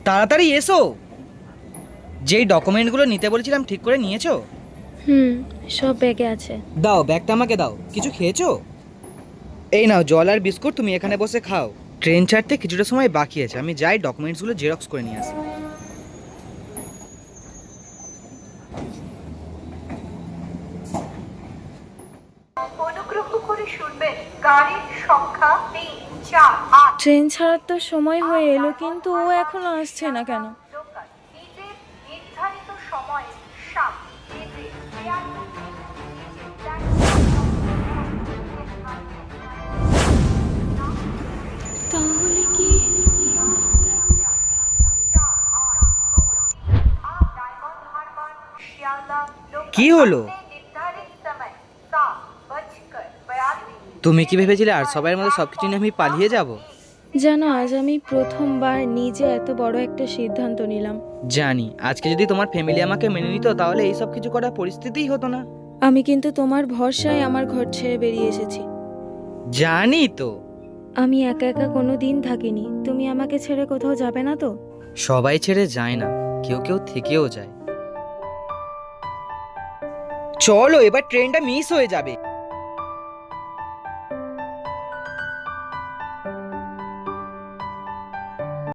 তাড়াতাড়ি এসো। যেই ডকুমেন্টগুলো নিতে বলেছিলাম ঠিক করে নিয়েছো? হুম, সব ব্যাগে আছে। দাও, ব্যাগটা আমাকে দাও। কিছু খেয়েছো? এই নাও জল আর বিস্কুট, তুমি এখানে বসে খাও। ট্রেন ছাড়তে কিছুটা সময় বাকি আছে, আমি যাই ডকুমেন্টসগুলো জেরক্স করে নিয়ে আসি। অনুগ্রহ করে শুনবেন, গাড়ির সংখ্যা 348। ট্রেন ছাড়ার তো সময় হয়ে এলো, কিন্তু ও এখনো আসছে না কেন? লোকাল নিজের নির্ধারিত সময়ে সাত বেজে 42 তাহলে কি? কি হলো? निर्धारित समय 7:42। তুমি কি ভেবেছিলে আর সবার মধ্যে সবকিছু নিয়ে আমি পালিয়ে যাব? জানো, আজ আমি প্রথমবার নিজে এত বড় একটা সিদ্ধান্ত নিলাম। জানি, আজকে যদি তোমার ফ্যামিলি আমাকে মেনে নিত তাহলে এই সব কিছু করার পরিস্থিতিই হতো না। আমি কিন্তু তোমার ভরসায় আমার ঘর ছেড়ে বেরিয়ে এসেছি। জানি তো। আমি একা একা কোনো দিন থাকিনি। তুমি আমাকে ছেড়ে কোথাও যাবে না তো? সবাই ছেড়ে যায় না, কেউ কেউ থেকেও যায়। চলো, এবার ট্রেনটা মিস হয়ে যাবে।